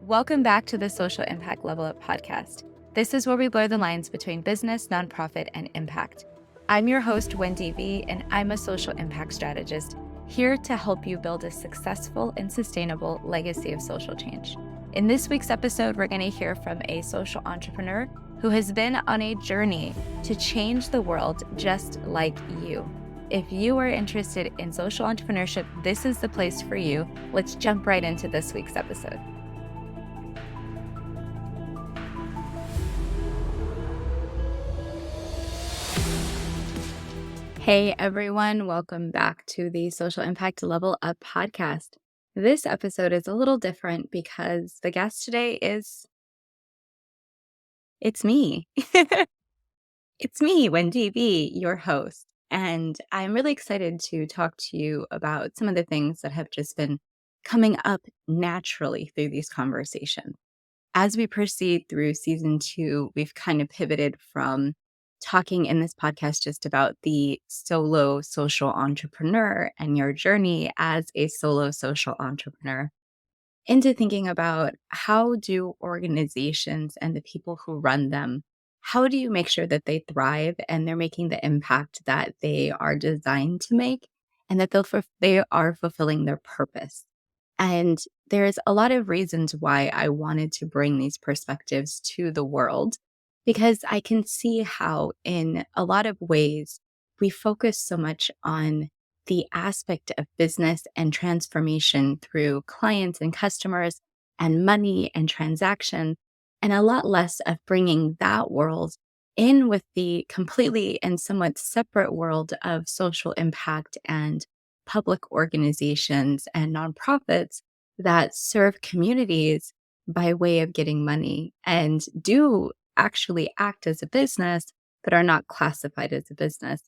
Welcome back to the Social Impact Level Up podcast. This is where we blur the lines between business, nonprofit, and impact. I'm your host, Wendie V, and I'm a social impact strategist here to help you build a successful and sustainable legacy of social change. In this week's episode, we're going to hear from a social entrepreneur who has been on a journey to change the world just like you. If you are interested in social entrepreneurship, this is the place for you. Let's jump right into this week's episode. Hey everyone, welcome back to the Social Impact Level Up podcast. This episode is a little different because the guest today it's me. It's me, Wendie V, your host. And I'm really excited to talk to you about some of the things that have just been coming up naturally through these conversations. As we proceed through season 2, we've kind of pivoted from talking in this podcast just about the solo social entrepreneur and your journey as a solo social entrepreneur into thinking about how do organizations and the people who run them, how do you make sure that they thrive and they're making the impact that they are designed to make and that they are fulfilling their purpose. And there's a lot of reasons why I wanted to bring these perspectives to the world, because I can see how, in a lot of ways, we focus so much on the aspect of business and transformation through clients and customers and money and transaction, and a lot less of bringing that world in with the completely and somewhat separate world of social impact and public organizations and nonprofits that serve communities by way of getting money and do actually act as a business, but are not classified as a business.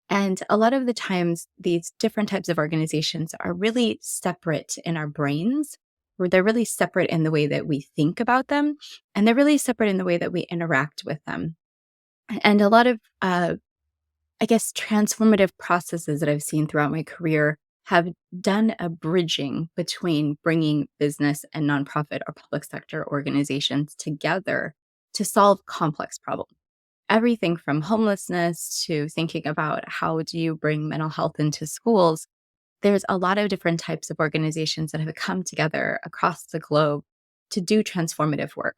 And a lot of the times, these different types of organizations are really separate in our brains, where they're really separate in the way that we think about them, and they're really separate in the way that we interact with them. And a lot of transformative processes that I've seen throughout my career have done a bridging between bringing business and nonprofit or public sector organizations together to solve complex problems. Everything from homelessness to thinking about how do you bring mental health into schools. There's a lot of different types of organizations that have come together across the globe to do transformative work,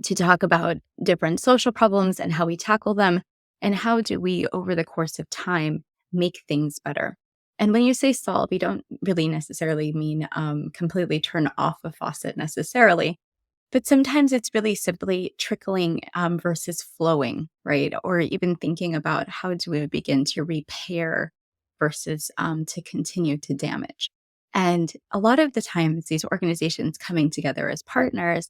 to talk about different social problems and how we tackle them, and how do we, over the course of time, make things better. And when you say solve, you don't really necessarily mean completely turn off a faucet necessarily, but sometimes it's really simply trickling versus flowing, right? Or even thinking about how do we begin to repair versus to continue to damage. And a lot of the times, these organizations coming together as partners,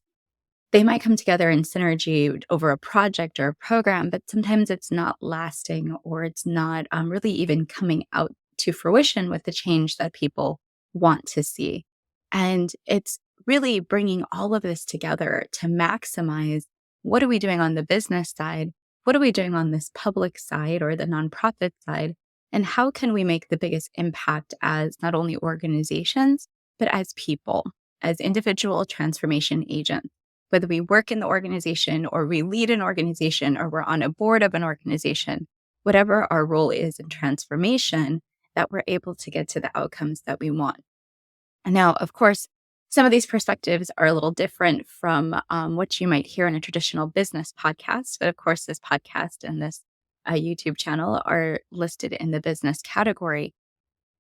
they might come together in synergy over a project or a program, but sometimes it's not lasting or it's not really even coming out to fruition with the change that people want to see. And it's really bringing all of this together to maximize what are we doing on the business side? What are we doing on this public side or the nonprofit side? And how can we make the biggest impact as not only organizations, but as people, as individual transformation agents? Whether we work in the organization or we lead an organization or we're on a board of an organization, whatever our role is in transformation, that we're able to get to the outcomes that we want. And now, of course, some of these perspectives are a little different from what you might hear in a traditional business podcast. But of course, this podcast and this YouTube channel are listed in the business category.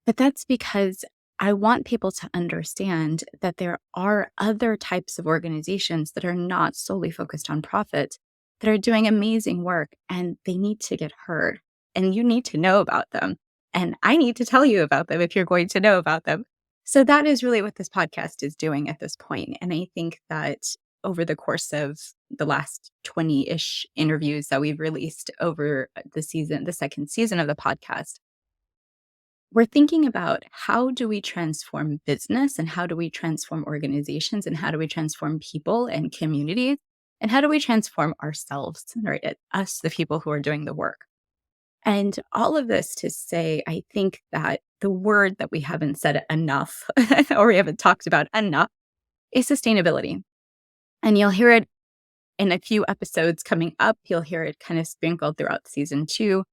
But that's because I want people to understand that there are other types of organizations that are not solely focused on profit, that are doing amazing work, and they need to get heard. And you need to know about them. And I need to tell you about them if you're going to know about them. So that is really what this podcast is doing at this point. And I think that over the course of the last 20-ish interviews that we've released over the second season of the podcast, we're thinking about how do we transform business and how do we transform organizations and how do we transform people and communities and how do we transform ourselves, right? Us, the people who are doing the work. And all of this to say, I think that the word that we haven't said enough or we haven't talked about enough is sustainability. And you'll hear it in a few episodes coming up. You'll hear it kind of sprinkled throughout season 2.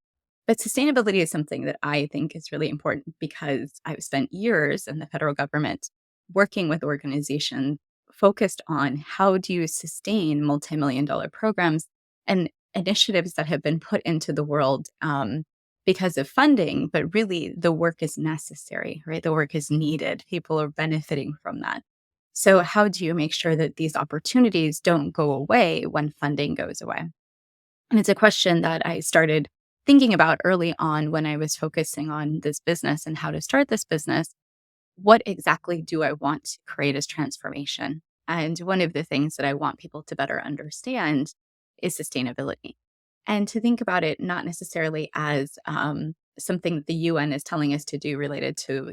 But sustainability is something that I think is really important because I've spent years in the federal government working with organizations focused on how do you sustain multi-million dollar programs and initiatives that have been put into the world because of funding, but really the work is necessary, right? The work is needed. People are benefiting from that. So how do you make sure that these opportunities don't go away when funding goes away? And it's a question that I started thinking about early on when I was focusing on this business and how to start this business. What exactly do I want to create as transformation? And one of the things that I want people to better understand is sustainability. And to think about it not necessarily as something that the UN is telling us to do related to,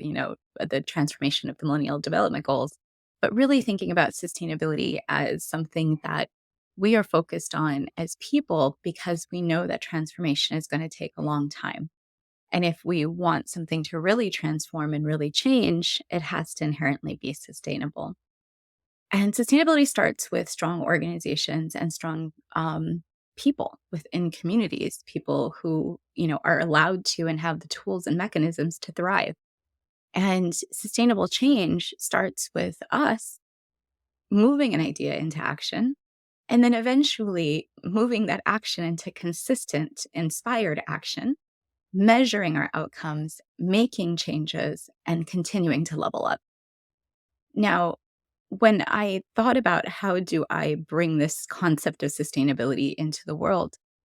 the transformation of the Millennial Development Goals, but really thinking about sustainability as something that we are focused on as people because we know that transformation is going to take a long time. And if we want something to really transform and really change, it has to inherently be sustainable. And sustainability starts with strong organizations and strong people within communities, people who, are allowed to and have the tools and mechanisms to thrive. And sustainable change starts with us moving an idea into action and then eventually moving that action into consistent, inspired action, measuring our outcomes, making changes, and continuing to level up. Now, when I thought about how do I bring this concept of sustainability into the world,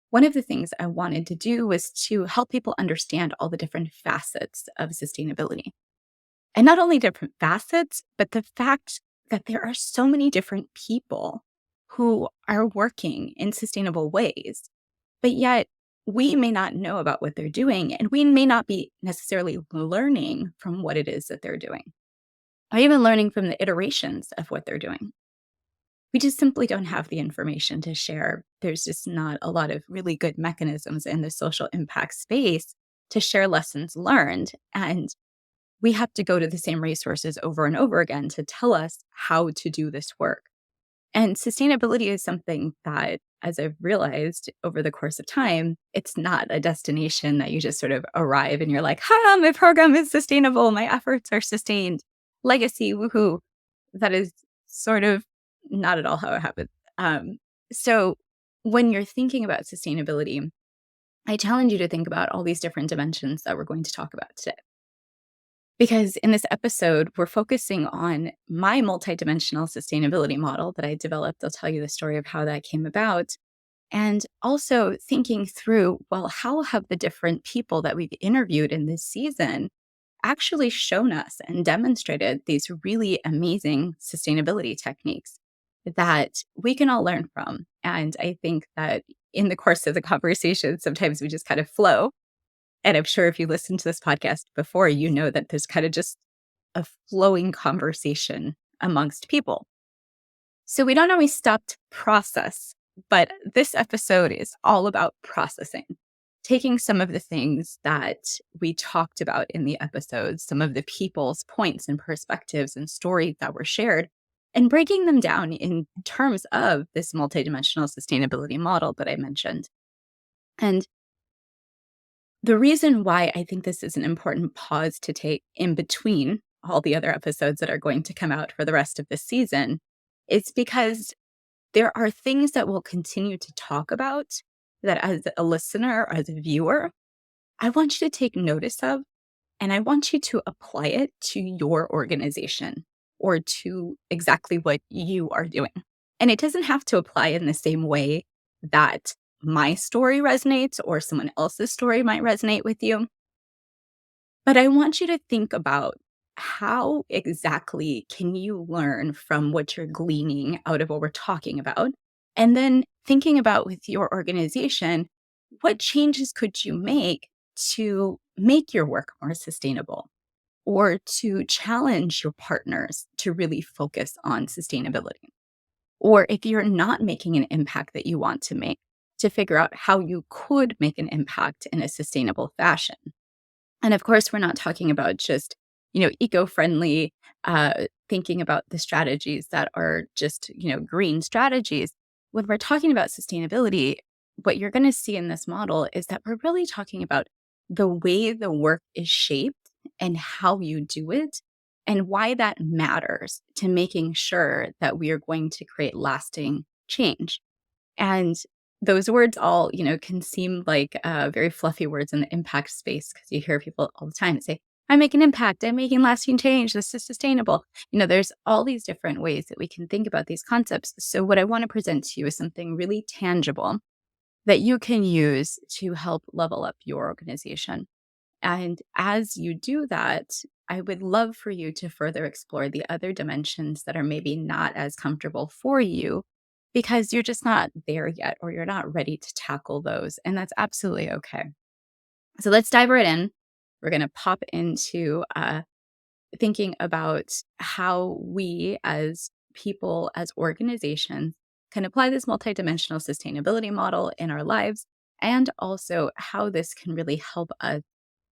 one of the things I wanted to do was to help people understand all the different facets of sustainability. And not only different facets, but the fact that there are so many different people who are working in sustainable ways, but yet we may not know about what they're doing, and we may not be necessarily learning from what it is that they're doing, or even learning from the iterations of what they're doing. We just simply don't have the information to share. There's just not a lot of really good mechanisms in the social impact space to share lessons learned. And we have to go to the same resources over and over again to tell us how to do this work. And sustainability is something that, as I've realized over the course of time, it's not a destination that you just sort of arrive and you're like, ha, my program is sustainable. My efforts are sustained. Legacy, woohoo. That is sort of not at all how it happens. So when you're thinking about sustainability, I challenge you to think about all these different dimensions that we're going to talk about today. Because in this episode, we're focusing on my multidimensional sustainability model that I developed. I'll tell you the story of how that came about. And also thinking through, well, how have the different people that we've interviewed in this season actually shown us and demonstrated these really amazing sustainability techniques that we can all learn from? And I think that in the course of the conversation, sometimes we just kind of flow, and I'm sure if you listened to this podcast before, you know that there's kind of just a flowing conversation amongst people. So we don't always stop to process, but this episode is all about processing, taking some of the things that we talked about in the episodes, some of the people's points and perspectives and stories that were shared, and breaking them down in terms of this multidimensional sustainability model that I mentioned. And the reason why I think this is an important pause to take in between all the other episodes that are going to come out for the rest of this season is because there are things that we'll continue to talk about that as a listener or as a viewer, I want you to take notice of, and I want you to apply it to your organization or to exactly what you are doing. And it doesn't have to apply in the same way that my story resonates or someone else's story might resonate with you. But I want you to think about how exactly can you learn from what you're gleaning out of what we're talking about? And then thinking about with your organization, what changes could you make to make your work more sustainable or to challenge your partners to really focus on sustainability? Or if you're not making an impact that you want to make, to figure out how you could make an impact in a sustainable fashion. And of course, we're not talking about just eco-friendly, thinking about the strategies that are just, green strategies. When we're talking about sustainability, what you're going to see in this model is that we're really talking about the way the work is shaped and how you do it and why that matters to making sure that we are going to create lasting change. And those words all, can seem like very fluffy words in the impact space because you hear people all the time say, I make an impact, I'm making lasting change, this is sustainable. There's all these different ways that we can think about these concepts. So, what I want to present to you is something really tangible that you can use to help level up your organization. And as you do that, I would love for you to further explore the other dimensions that are maybe not as comfortable for you because you're just not there yet or you're not ready to tackle those. And that's absolutely okay. So let's dive right in. We're going to pop into thinking about how we as people, as organizations, can apply this multidimensional sustainability model in our lives and also how this can really help us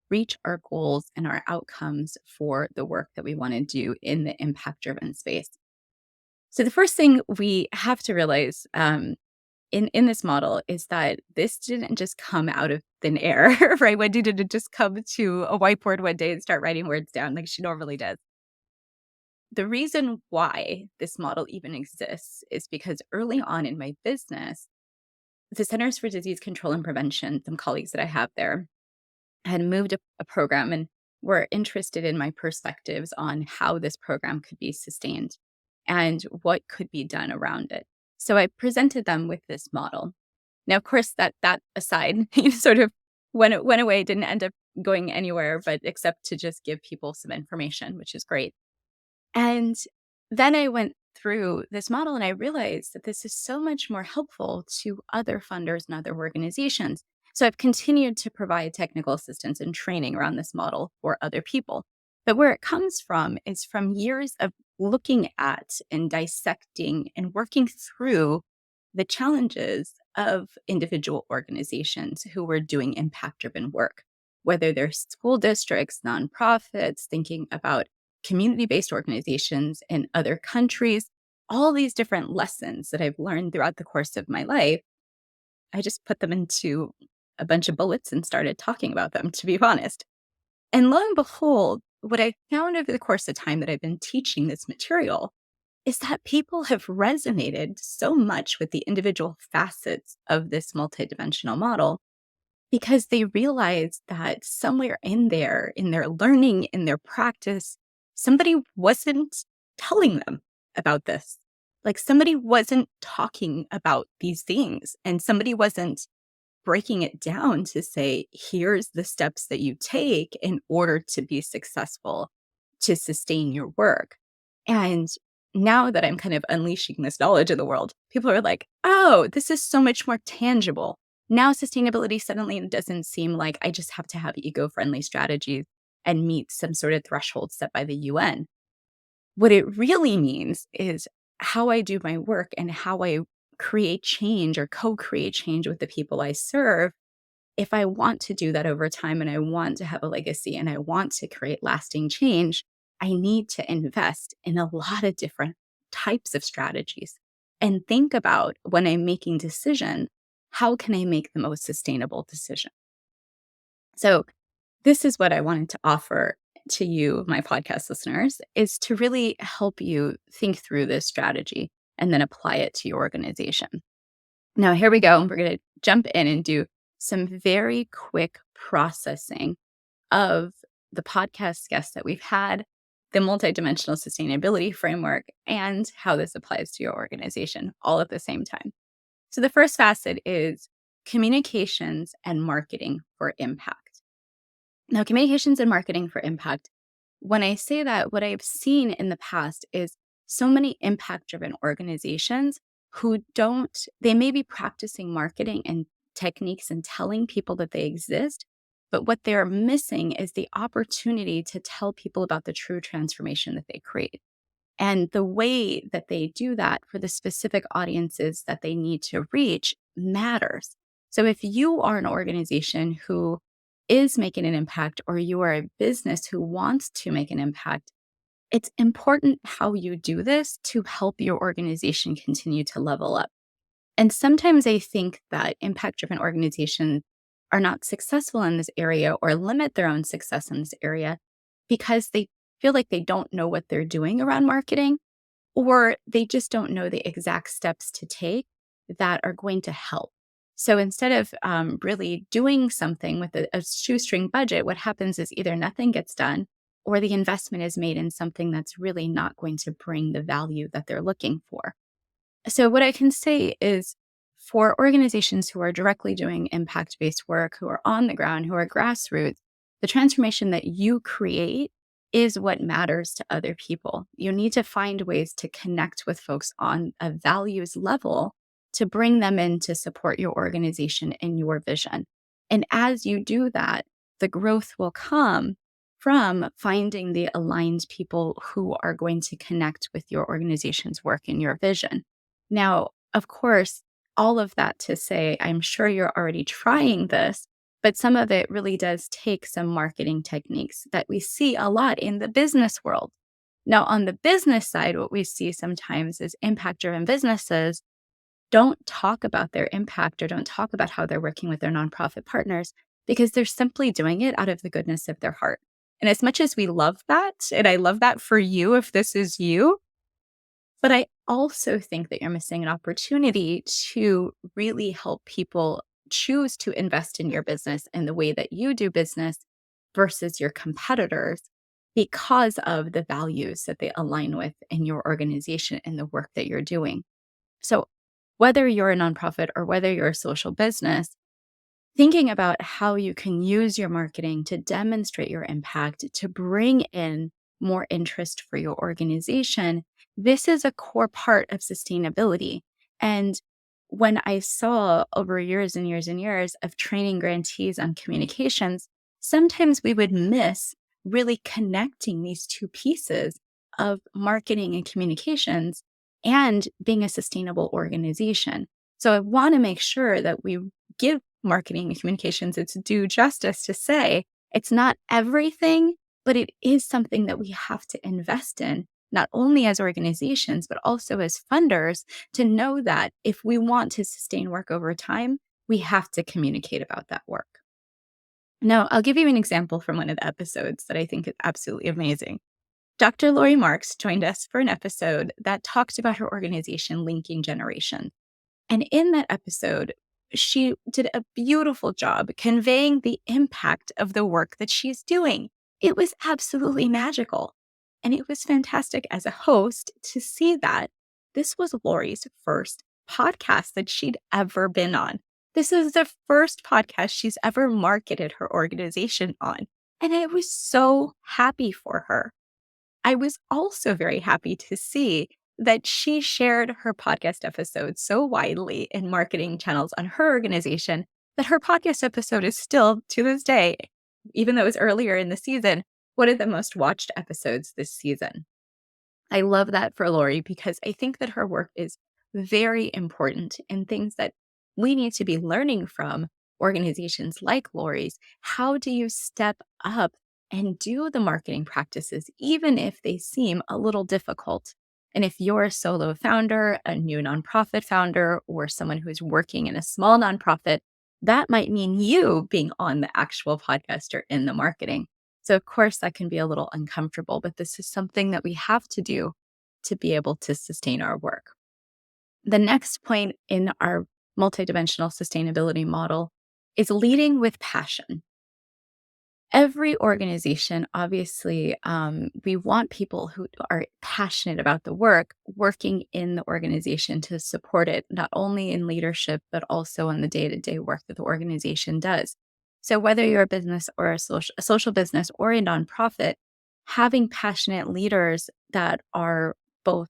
reach our goals and our outcomes for the work that we want to do in the impact driven space. So, the first thing we have to realize in this model is that this didn't just come out of thin air, right? Wendy didn't just come to a whiteboard one day and start writing words down like she normally does. The reason why this model even exists is because early on in my business, the Centers for Disease Control and Prevention, some colleagues that I have there, had moved a program and were interested in my perspectives on how this program could be sustained and what could be done around it. So I presented them with this model. Now, of course, that aside, sort of went away, didn't end up going anywhere, but except to just give people some information, which is great. And then I went through this model and I realized that this is so much more helpful to other funders and other organizations. So I've continued to provide technical assistance and training around this model for other people. But where it comes from is from years of looking at and dissecting and working through the challenges of individual organizations who were doing impact driven work, whether they're school districts, nonprofits, thinking about community based organizations in other countries, all these different lessons that I've learned throughout the course of my life. I just put them into a bunch of bullets and started talking about them, to be honest. And lo and behold, what I found over the course of time that I've been teaching this material is that people have resonated so much with the individual facets of this multidimensional model because they realize that somewhere in there, in their learning, in their practice, somebody wasn't telling them about this. Like somebody wasn't talking about these things and somebody wasn't breaking it down to say, here's the steps that you take in order to be successful, to sustain your work. And now that I'm kind of unleashing this knowledge in the world, people are like, oh, this is so much more tangible. Now, sustainability suddenly doesn't seem like I just have to have eco friendly strategies and meet some sort of threshold set by the UN. What it really means is how I do my work and how I create change or co create change with the people I serve. If I want to do that over time and I want to have a legacy and I want to create lasting change, I need to invest in a lot of different types of strategies and think about when I'm making decision, how can I make the most sustainable decision? So this is what I wanted to offer to you, my podcast listeners, is to really help you think through this strategy and then apply it to your organization. Now, here we go. We're going to jump in and do some very quick processing of the podcast guests that we've had, the multidimensional sustainability framework, and how this applies to your organization all at the same time. So, the first facet is communications and marketing for impact. Now, communications and marketing for impact, when I say that, what I've seen in the past is so many impact driven organizations who they may be practicing marketing and techniques and telling people that they exist, but what they're missing is the opportunity to tell people about the true transformation that they create. And the way that they do that for the specific audiences that they need to reach matters. So if you are an organization who is making an impact, or you are a business who wants to make an impact, it's important how you do this to help your organization continue to level up. And sometimes I think that impact driven organizations are not successful in this area or limit their own success in this area because they feel like they don't know what they're doing around marketing, or they just don't know the exact steps to take that are going to help. So instead of really doing something with a shoestring budget, what happens is either nothing gets done or the investment is made in something that's really not going to bring the value that they're looking for. So, what I can say is for organizations who are directly doing impact based work, who are on the ground, who are grassroots, the transformation that you create is what matters to other people. You need to find ways to connect with folks on a values level to bring them in to support your organization and your vision. And as you do that, the growth will come from finding the aligned people who are going to connect with your organization's work and your vision. Now, of course, all of that to say, I'm sure you're already trying this, but some of it really does take some marketing techniques that we see a lot in the business world. Now, on the business side, what we see sometimes is impact driven businesses don't talk about their impact or don't talk about how they're working with their nonprofit partners because they're simply doing it out of the goodness of their heart. And as much as we love that, and I love that for you if this is you, but I also think that you're missing an opportunity to really help people choose to invest in your business and the way that you do business versus your competitors because of the values that they align with in your organization and the work that you're doing. So, whether you're a nonprofit or whether you're a social business, thinking about how you can use your marketing to demonstrate your impact, to bring in more interest for your organization, this is a core part of sustainability. And when I saw over years and years and years of training grantees on communications, sometimes we would miss really connecting these two pieces of marketing and communications and being a sustainable organization. So I want to make sure that we give marketing and communications its due justice to say it's not everything, but it is something that we have to invest in, not only as organizations, but also as funders, to know that if we want to sustain work over time, we have to communicate about that work. Now, I'll give you an example from one of the episodes that I think is absolutely amazing. Dr. Lori Marks joined us for an episode that talked about her organization, Linking Generations. And in that episode, she did a beautiful job conveying the impact of the work that she's doing. It was absolutely magical. And it was fantastic as a host to see that this was Lori's first podcast that she'd ever been on. This is the first podcast she's ever marketed her organization on. And I was so happy for her. I was also very happy to see that she shared her podcast episode so widely in marketing channels on her organization that her podcast episode is still, to this day, even though it was earlier in the season, one of the most watched episodes this season. I love that for Lori because I think that her work is very important and things that we need to be learning from organizations like Lori's. How do you step up and do the marketing practices, even if they seem a little difficult? And if you're a solo founder, a new nonprofit founder, or someone who's working in a small nonprofit, that might mean you being on the actual podcast or in the marketing. So, of course, that can be a little uncomfortable, but this is something that we have to do to be able to sustain our work. The next point in our multidimensional sustainability model is leading with passion. Every organization, obviously, we want people who are passionate about the work working in the organization to support it, not only in leadership, but also in the day-to-day work that the organization does. So whether you're a business or a social business or a nonprofit, having passionate leaders that are both,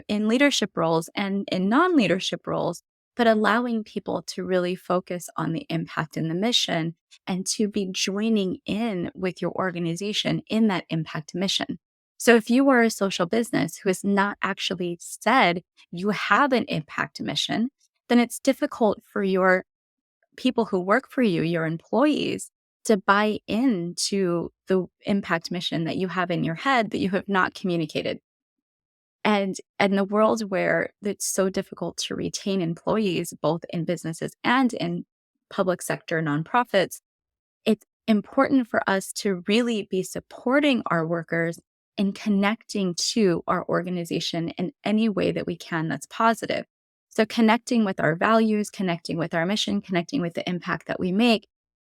in leadership roles and in non-leadership roles, but allowing people to really focus on the impact and the mission and to be joining in with your organization in that impact mission. So if you are a social business who has not actually said you have an impact mission, then it's difficult for your people who work for you, your employees, to buy into the impact mission that you have in your head that you have not communicated. And in the world where it's so difficult to retain employees, both in businesses and in public sector nonprofits, it's important for us to really be supporting our workers and connecting to our organization in any way that we can that's positive. So, connecting with our values, connecting with our mission, connecting with the impact that we make,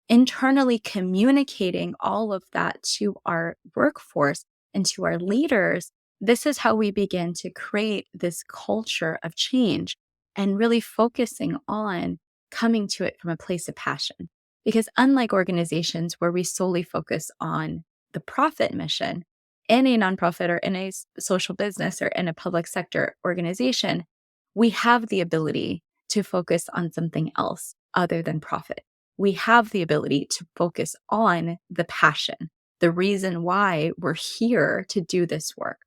internally communicating all of that to our workforce and to our leaders, this is how we begin to create this culture of change and really focusing on coming to it from a place of passion. Because unlike organizations where we solely focus on the profit mission, in a nonprofit or in a social business or in a public sector organization, we have the ability to focus on something else other than profit. We have the ability to focus on the passion, the reason why we're here to do this work.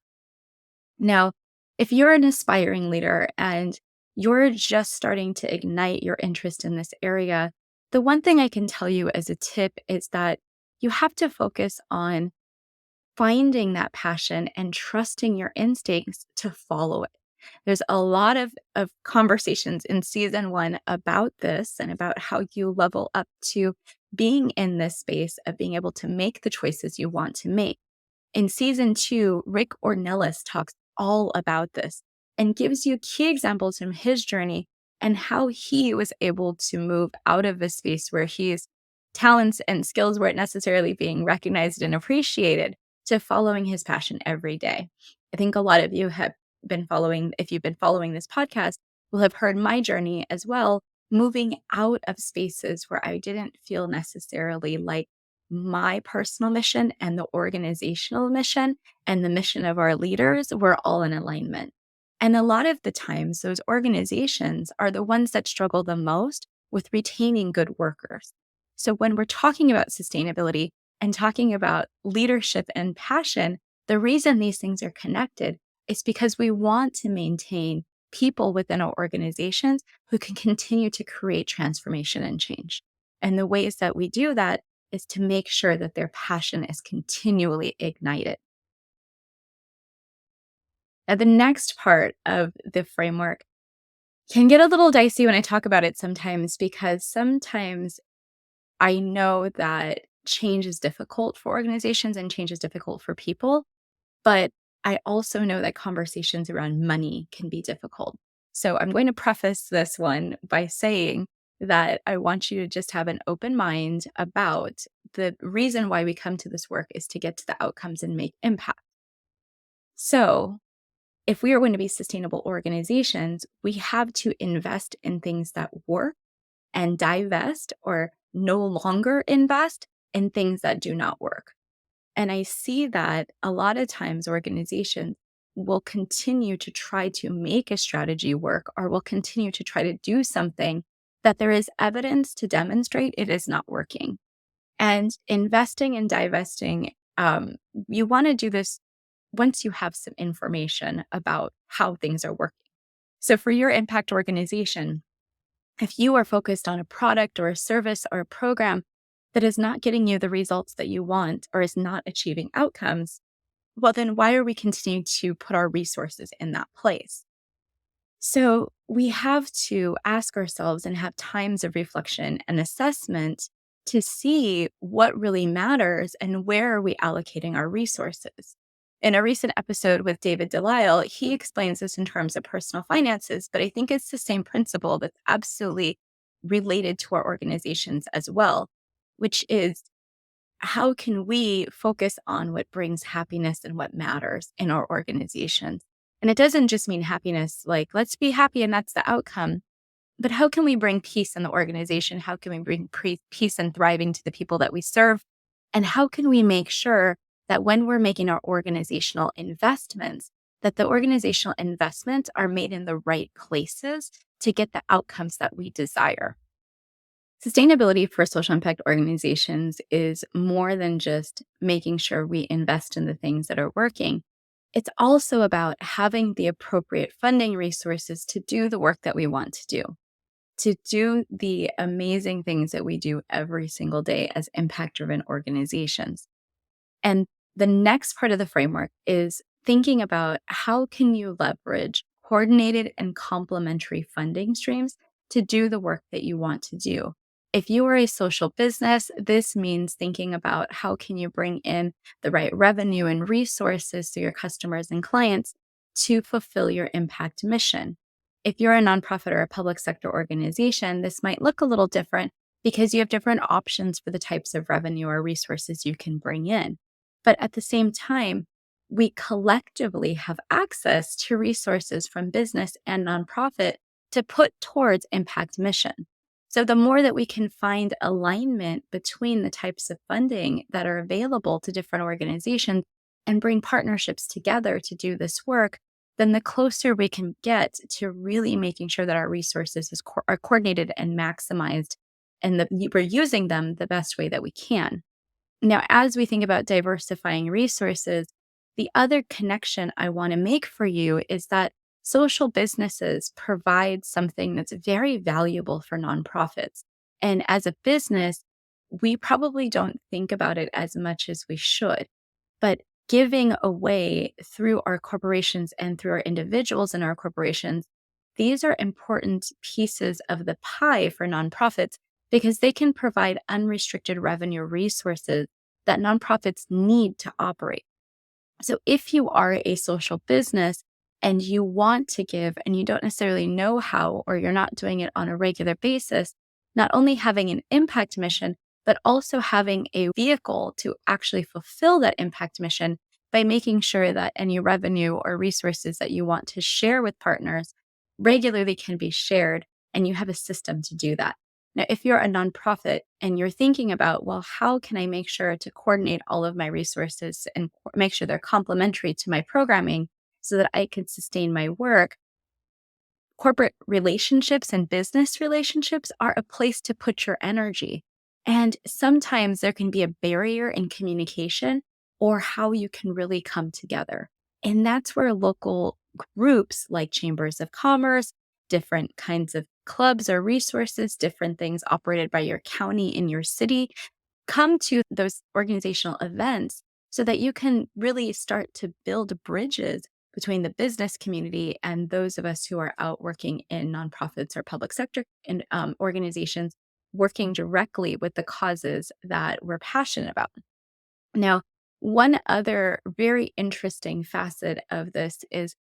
Now, if you're an aspiring leader and you're just starting to ignite your interest in this area, the one thing I can tell you as a tip is that you have to focus on finding that passion and trusting your instincts to follow it. There's a lot of conversations in season 1 about this and about how you level up to being in this space of being able to make the choices you want to make. In season 2, Rick Ornelas talks all about this and gives you key examples from his journey and how he was able to move out of a space where his talents and skills weren't necessarily being recognized and appreciated to following his passion every day. I think a lot of you have been following, if you've been following this podcast, will have heard my journey as well, moving out of spaces where I didn't feel necessarily like my personal mission and the organizational mission and the mission of our leaders were all in alignment. And a lot of the times, those organizations are the ones that struggle the most with retaining good workers. So when we're talking about sustainability and talking about leadership and passion, the reason these things are connected is because we want to maintain people within our organizations who can continue to create transformation and change. And the ways that we do that is to make sure that their passion is continually ignited. Now, the next part of the framework can get a little dicey when I talk about it sometimes, because sometimes I know that change is difficult for organizations and change is difficult for people, but I also know that conversations around money can be difficult. So I'm going to preface this one by saying that I want you to just have an open mind about the reason why we come to this work is to get to the outcomes and make impact. So if we are going to be sustainable organizations, we have to invest in things that work and divest or no longer invest in things that do not work. And I see that a lot of times organizations will continue to try to make a strategy work or will continue to try to do something that there is evidence to demonstrate it is not working. And investing and divesting, you want to do this once you have some information about how things are working. So for your impact organization, if you are focused on a product or a service or a program that is not getting you the results that you want or is not achieving outcomes, well, then why are we continuing to put our resources in that place? So we have to ask ourselves and have times of reflection and assessment to see what really matters and where are we allocating our resources. In a recent episode with David Delisle, he explains this in terms of personal finances, but I think it's the same principle that's absolutely related to our organizations as well, which is how can we focus on what brings happiness and what matters in our organizations? And it doesn't just mean happiness, like let's be happy and that's the outcome, but how can we bring peace in the organization? How can we bring peace and thriving to the people that we serve? And how can we make sure that when we're making our organizational investments, that the organizational investments are made in the right places to get the outcomes that we desire? Sustainability for social impact organizations is more than just making sure we invest in the things that are working. It's also about having the appropriate funding resources to do the work that we want to do. to do the amazing things that we do every single day as impact driven organizations. And the next part of the framework is thinking about how can you leverage coordinated and complementary funding streams to do the work that you want to do. If you are a social business, this means thinking about how can you bring in the right revenue and resources to your customers and clients to fulfill your impact mission. If you're a nonprofit or a public sector organization, this might look a little different because you have different options for the types of revenue or resources you can bring in. But at the same time, we collectively have access to resources from business and nonprofit to put towards impact mission. So the more that we can find alignment between the types of funding that are available to different organizations and bring partnerships together to do this work, then the closer we can get to really making sure that our resources are coordinated and maximized and that we're using them the best way that we can. Now, as we think about diversifying resources, the other connection I want to make for you is that social businesses provide something that's very valuable for nonprofits. And as a business, we probably don't think about it as much as we should. But giving away through our corporations and through our individuals in our corporations, these are important pieces of the pie for nonprofits because they can provide unrestricted revenue resources that nonprofits need to operate. So if you are a social business and you want to give and you don't necessarily know how, or you're not doing it on a regular basis, not only having an impact mission, but also having a vehicle to actually fulfill that impact mission by making sure that any revenue or resources that you want to share with partners regularly can be shared, and you have a system to do that. Now, if you're a nonprofit and you're thinking about, well, how can I make sure to coordinate all of my resources and make sure they're complementary to my programming so that I can sustain my work? Corporate relationships and business relationships are a place to put your energy. And sometimes there can be a barrier in communication or how you can really come together. And that's where local groups like chambers of commerce, different kinds of clubs or resources, different things operated by your county in your city, come to those organizational events so that you can really start to build bridges between the business community and those of us who are out working in nonprofits or public sector and organizations working directly with the causes that we're passionate about. Now, one other very interesting facet of this is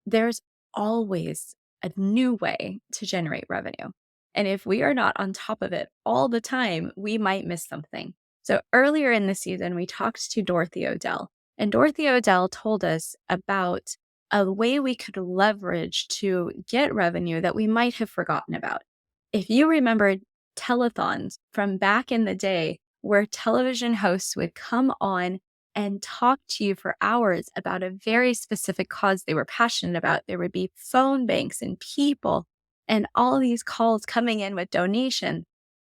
there's always a new way to generate revenue. And if we are not on top of it all the time, we might miss something. So earlier in the season, we talked to Dorothy Odell, and Dorothy Odell told us about a way we could leverage to get revenue that we might have forgotten about. If you remember telethons from back in the day, where television hosts would come on and talk to you for hours about a very specific cause they were passionate about. There would be phone banks and people and all these calls coming in with donations.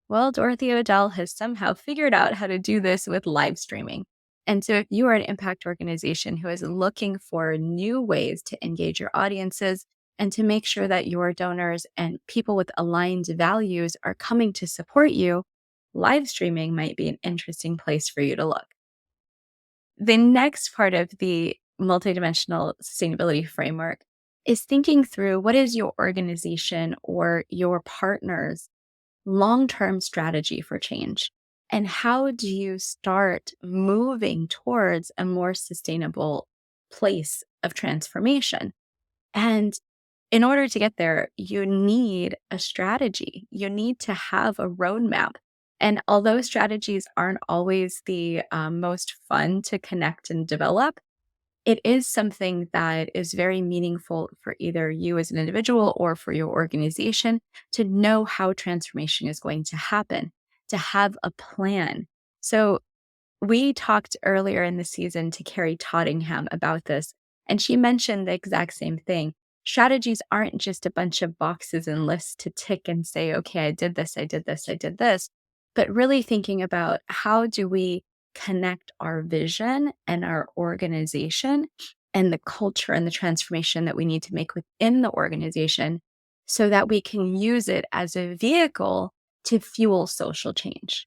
Well, Dorothy Odell has somehow figured out how to do this with live streaming. And so if you are an impact organization who is looking for new ways to engage your audiences and to make sure that your donors and people with aligned values are coming to support you, live streaming might be an interesting place for you to look. The next part of the multidimensional sustainability framework is thinking through what is your organization or your partner's long-term strategy for change, and how do you start moving towards a more sustainable place of transformation. And in order to get there, you need a strategy. You need to have a roadmap. And although strategies aren't always the most fun to connect and develop, it is something that is very meaningful for either you as an individual or for your organization to know how transformation is going to happen, to have a plan. So we talked earlier in the season to Carrie Tottingham about this, and she mentioned the exact same thing. Strategies aren't just a bunch of boxes and lists to tick and say, okay, I did this, I did this, I did this, but really thinking about how do we connect our vision and our organization and the culture and the transformation that we need to make within the organization so that we can use it as a vehicle to fuel social change.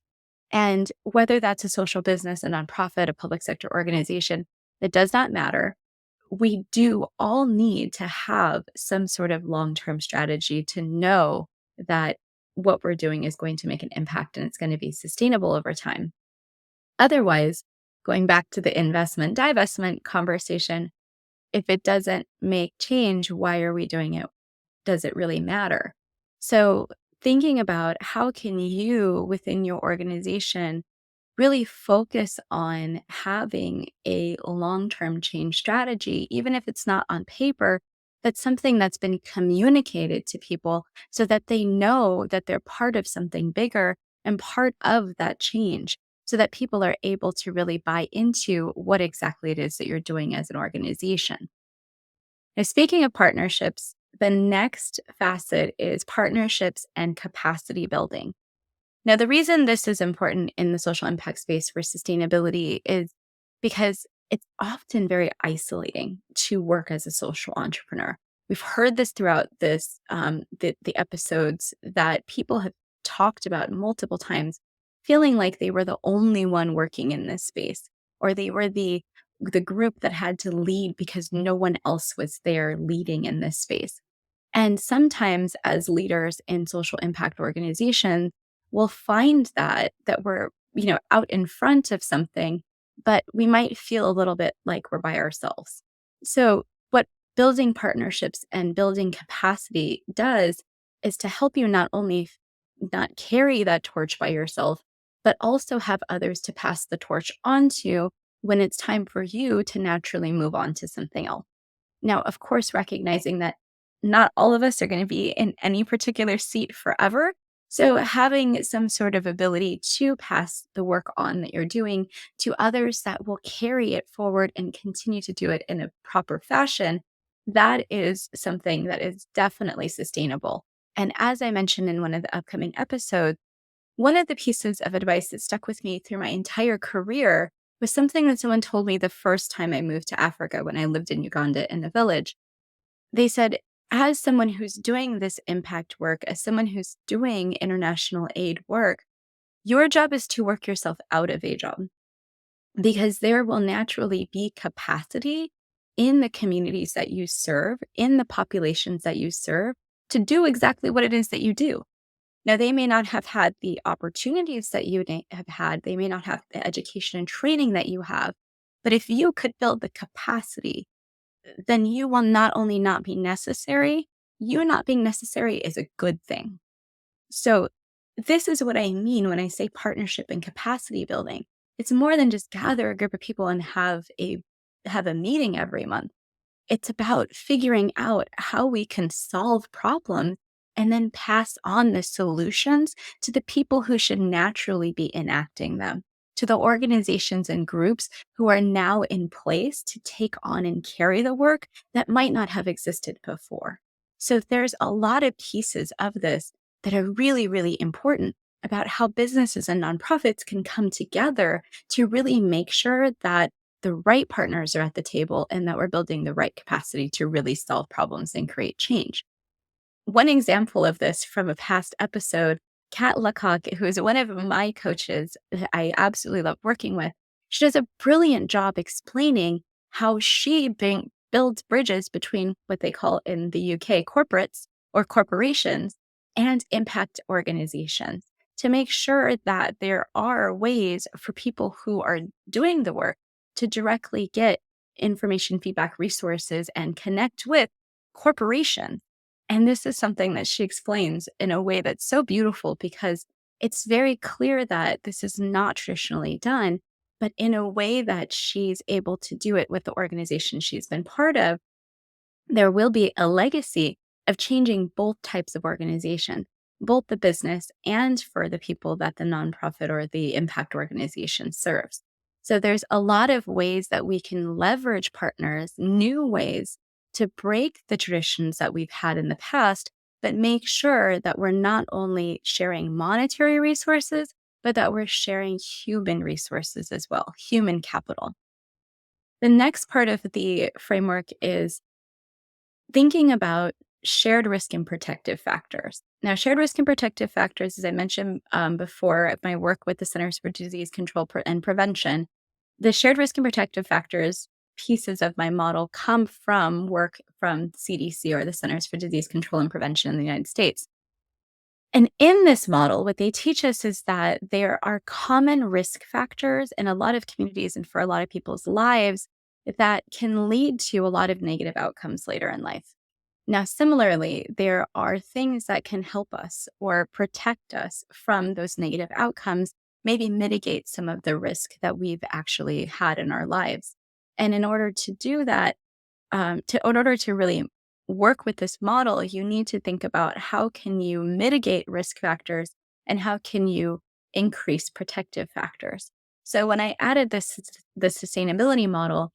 And whether that's a social business, a nonprofit, a public sector organization, it does not matter. We do all need to have some sort of long term strategy to know that what we're doing is going to make an impact and it's going to be sustainable over time. Otherwise, going back to the investment divestment conversation, if it doesn't make change, why are we doing it? Does it really matter? So, thinking about how can you within your organization really focus on having a long-term change strategy, even if it's not on paper, but something that's been communicated to people so that they know that they're part of something bigger and part of that change, so that people are able to really buy into what exactly it is that you're doing as an organization. Now, speaking of partnerships, the next facet is partnerships and capacity building. Now, the reason this is important in the social impact space for sustainability is because it's often very isolating to work as a social entrepreneur. We've heard this throughout the episodes that people have talked about multiple times, feeling like they were the only one working in this space, or they were the group that had to lead because no one else was there leading in this space. And sometimes as leaders in social impact organizations, we'll find that we're, out in front of something, but we might feel a little bit like we're by ourselves. So what building partnerships and building capacity does is to help you not only not carry that torch by yourself, but also have others to pass the torch on to when it's time for you to naturally move on to something else. Now, of course, recognizing that not all of us are going to be in any particular seat forever. So, having some sort of ability to pass the work on that you're doing to others that will carry it forward and continue to do it in a proper fashion, that is something that is definitely sustainable. And as I mentioned in one of the upcoming episodes, one of the pieces of advice that stuck with me through my entire career was something that someone told me the first time I moved to Africa when I lived in Uganda in a village. They said, as someone who's doing this impact work, as someone who's doing international aid work, your job is to work yourself out of a job because there will naturally be capacity in the communities that you serve, in the populations that you serve, to do exactly what it is that you do. Now, they may not have had the opportunities that you have had. They may not have the education and training that you have. But if you could build the capacity, then you will not only not be necessary, you not being necessary is a good thing. So, this is what I mean when I say partnership and capacity building. It's more than just gather a group of people and have a meeting every month. It's about figuring out how we can solve problems and then pass on the solutions to the people who should naturally be enacting them, to the organizations and groups who are now in place to take on and carry the work that might not have existed before. So there's a lot of pieces of this that are really, really important about how businesses and nonprofits can come together to really make sure that the right partners are at the table and that we're building the right capacity to really solve problems and create change. One example of this from a past episode, Kat Lecoq, who is one of my coaches that I absolutely love working with, she does a brilliant job explaining how she builds bridges between what they call in the UK corporates or corporations and impact organizations to make sure that there are ways for people who are doing the work to directly get information, feedback, resources, and connect with corporations. And this is something that she explains in a way that's so beautiful because it's very clear that this is not traditionally done, but in a way that she's able to do it with the organization she's been part of, there will be a legacy of changing both types of organization, both the business and for the people that the nonprofit or the impact organization serves. So there's a lot of ways that we can leverage partners, new ways to break the traditions that we've had in the past, but make sure that we're not only sharing monetary resources, but that we're sharing human resources as well, human capital. The next part of the framework is thinking about shared risk and protective factors. Now, shared risk and protective factors, as I mentioned before, my work with the Centers for Disease Control and Prevention, the shared risk and protective factors pieces of my model come from work from CDC, or the Centers for Disease Control and Prevention in the United States. And in this model, what they teach us is that there are common risk factors in a lot of communities and for a lot of people's lives that can lead to a lot of negative outcomes later in life. Now, similarly, there are things that can help us or protect us from those negative outcomes, maybe mitigate some of the risk that we've actually had in our lives. And in order to do that, in order to really work with this model, you need to think about how can you mitigate risk factors and how can you increase protective factors. So when I added the sustainability model,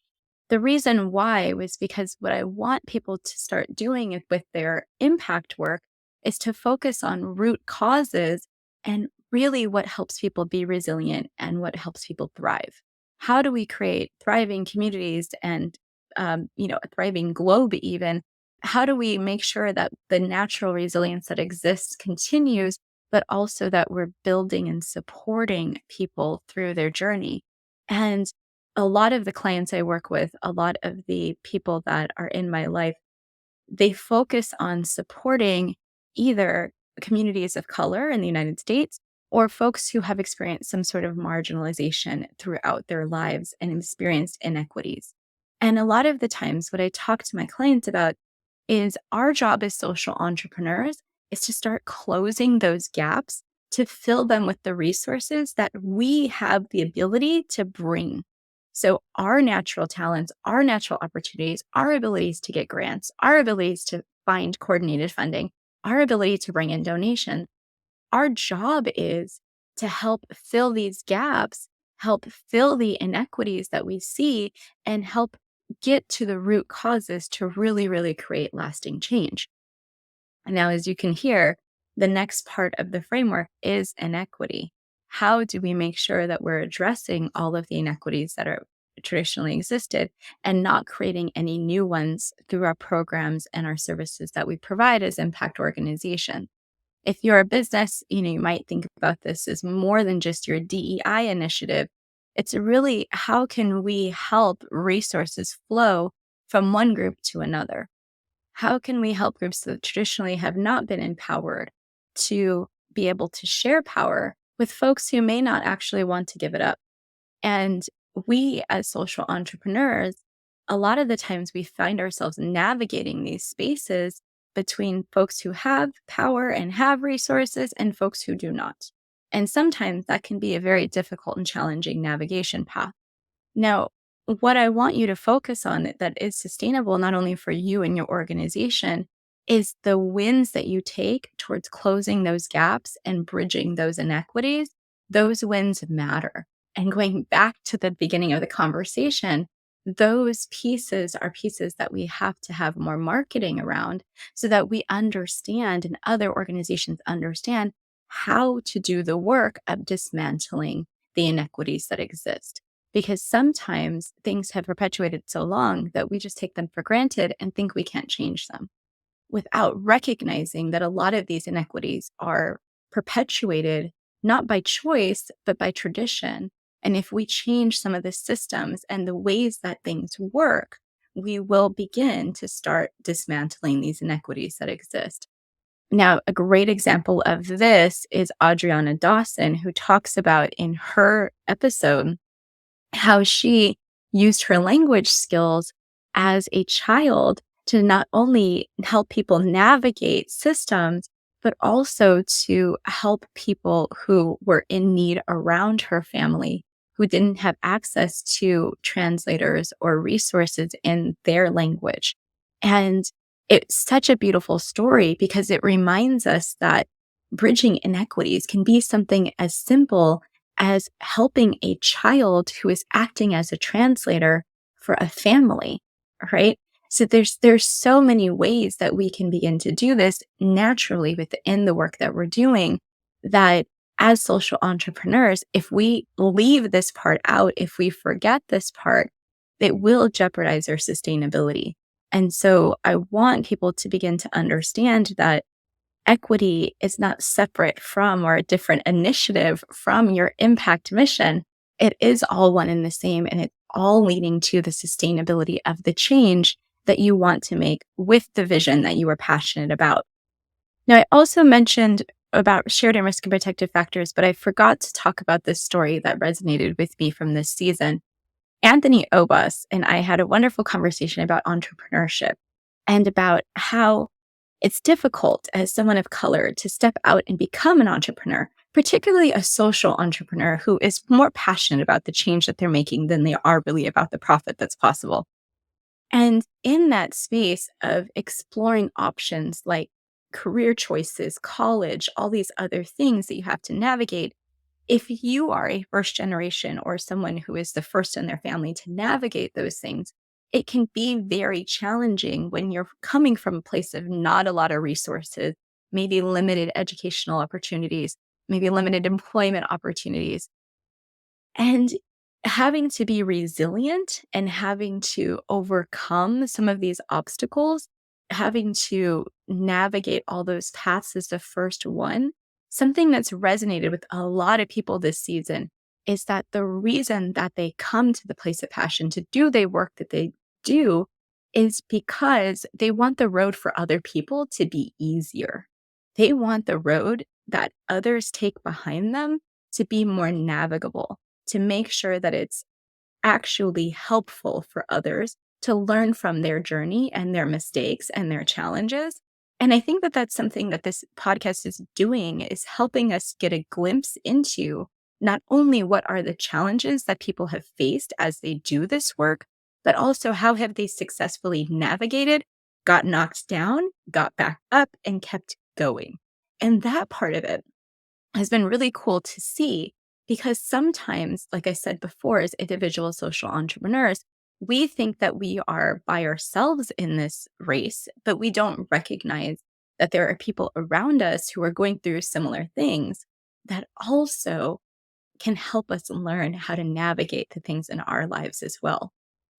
the reason why was because what I want people to start doing with their impact work is to focus on root causes and really what helps people be resilient and what helps people thrive. How do we create thriving communities and a thriving globe even? How do we make sure that the natural resilience that exists continues, but also that we're building and supporting people through their journey? And a lot of the clients I work with, a lot of the people that are in my life, they focus on supporting either communities of color in the United States or folks who have experienced some sort of marginalization throughout their lives and experienced inequities. And a lot of the times, what I talk to my clients about is our job as social entrepreneurs is to start closing those gaps to fill them with the resources that we have the ability to bring. So, our natural talents, our natural opportunities, our abilities to get grants, our abilities to find coordinated funding, our ability to bring in donations, our job is to help fill these gaps, help fill the inequities that we see, and help get to the root causes to really, really create lasting change. And now, as you can hear, the next part of the framework is inequity. How do we make sure that we're addressing all of the inequities that are traditionally existed and not creating any new ones through our programs and our services that we provide as impact organizations? If you're a business, you might think about this as more than just your DEI initiative. It's really how can we help resources flow from one group to another? How can we help groups that traditionally have not been empowered to be able to share power with folks who may not actually want to give it up? And we, as social entrepreneurs, a lot of the times we find ourselves navigating these spaces between folks who have power and have resources and folks who do not. And sometimes that can be a very difficult and challenging navigation path. Now, what I want you to focus on that is sustainable, not only for you and your organization, is the wins that you take towards closing those gaps and bridging those inequities. Those wins matter. And going back to the beginning of the conversation, those pieces are pieces that we have to have more marketing around so that we understand and other organizations understand how to do the work of dismantling the inequities that exist. Because sometimes things have perpetuated so long that we just take them for granted and think we can't change them without recognizing that a lot of these inequities are perpetuated not by choice, but by tradition. And if we change some of the systems and the ways that things work, we will begin to start dismantling these inequities that exist. Now, a great example of this is Adriana Dawson, who talks about in her episode how she used her language skills as a child to not only help people navigate systems, but also to help people who were in need around her family who didn't have access to translators or resources in their language. And it's such a beautiful story because it reminds us that bridging inequities can be something as simple as helping a child who is acting as a translator for a family, right? So there's so many ways that we can begin to do this naturally within the work that we're doing, that as social entrepreneurs, if we leave this part out, if we forget this part, it will jeopardize our sustainability. And so I want people to begin to understand that equity is not separate from or a different initiative from your impact mission. It is all one and the same, and it's all leading to the sustainability of the change that you want to make with the vision that you are passionate about. Now, I also mentioned about shared and risk and protective factors, but I forgot to talk about this story that resonated with me from this season. Anthony Obus and I had a wonderful conversation about entrepreneurship and about how it's difficult as someone of color to step out and become an entrepreneur, particularly a social entrepreneur who is more passionate about the change that they're making than they are really about the profit that's possible. And in that space of exploring options like career choices, college, all these other things that you have to navigate, if you are a first generation or someone who is the first in their family to navigate those things, it can be very challenging when you're coming from a place of not a lot of resources, maybe limited educational opportunities, maybe limited employment opportunities. And having to be resilient and having to overcome some of these obstacles, having to navigate all those paths as the first one, something that's resonated with a lot of people this season is that the reason that they come to the place of passion to do the work that they do is because they want the road for other people to be easier. They want the road that others take behind them to be more navigable, to make sure that it's actually helpful for others to learn from their journey and their mistakes and their challenges. And I think that that's something that this podcast is doing, is helping us get a glimpse into not only what are the challenges that people have faced as they do this work, but also how have they successfully navigated, got knocked down, got back up, and kept going. And that part of it has been really cool to see because sometimes, like I said before, as individual social entrepreneurs, we think that we are by ourselves in this race, but we don't recognize that there are people around us who are going through similar things that also can help us learn how to navigate the things in our lives as well.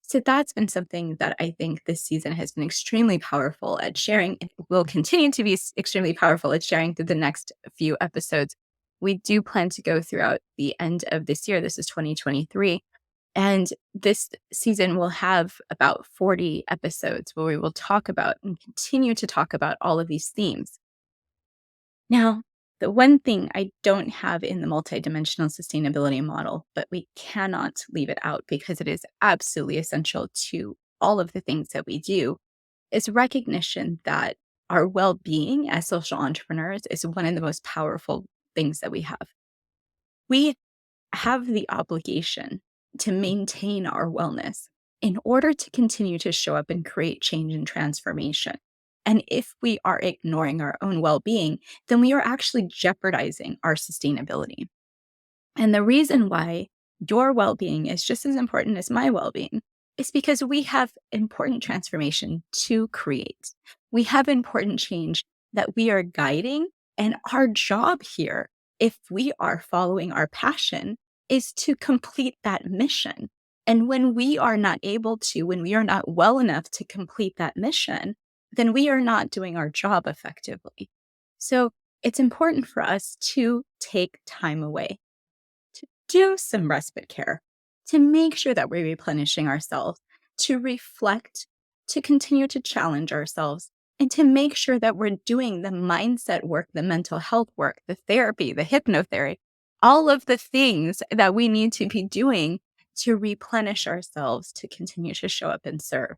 So that's been something that I think this season has been extremely powerful at sharing. It will continue to be extremely powerful at sharing through the next few episodes. We do plan to go throughout the end of this year. This is 2023. And this season will have about 40 episodes where we will talk about and continue to talk about all of these themes. Now, the one thing I don't have in the multidimensional sustainability model, but we cannot leave it out because it is absolutely essential to all of the things that we do, is recognition that our well being as social entrepreneurs is one of the most powerful things that we have. We have the obligation to maintain our wellness in order to continue to show up and create change and transformation. And if we are ignoring our own well being, then we are actually jeopardizing our sustainability. And the reason why your well being is just as important as my well being is because we have important transformation to create. We have important change that we are guiding. And our job here, if we are following our passion, is to complete that mission. And when we are not able to, when we are not well enough to complete that mission, then we are not doing our job effectively. So it's important for us to take time away, to do some respite care, to make sure that we're replenishing ourselves, to reflect, to continue to challenge ourselves, and to make sure that we're doing the mindset work, the mental health work, the therapy, the hypnotherapy, all of the things that we need to be doing to replenish ourselves to continue to show up and serve.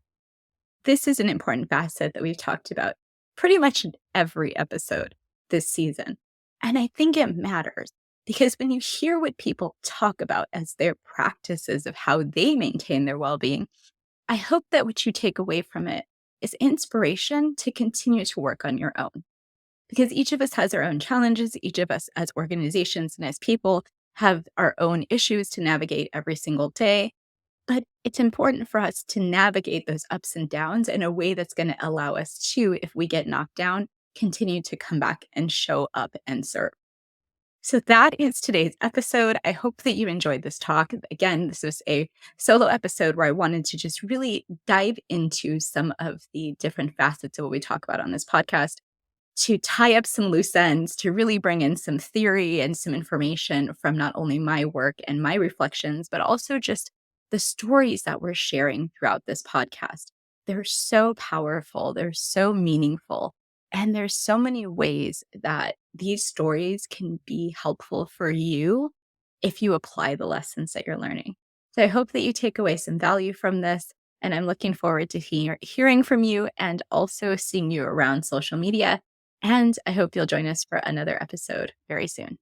This is an important facet that we've talked about pretty much in every episode this season. And I think it matters because when you hear what people talk about as their practices of how they maintain their well being, I hope that what you take away from it is inspiration to continue to work on your own. Because each of us has our own challenges, each of us as organizations and as people have our own issues to navigate every single day. But it's important for us to navigate those ups and downs in a way that's going to allow us to, if we get knocked down, continue to come back and show up and serve. So that is today's episode. I hope that you enjoyed this talk. Again, this is a solo episode where I wanted to just really dive into some of the different facets of what we talk about on this podcast, to tie up some loose ends, to really bring in some theory and some information from not only my work and my reflections, but also just the stories that we're sharing throughout this podcast. They're so powerful, they're so meaningful, and there's so many ways that these stories can be helpful for you if you apply the lessons that you're learning. So I hope that you take away some value from this. And I'm looking forward to hearing from you and also seeing you around social media. And I hope you'll join us for another episode very soon.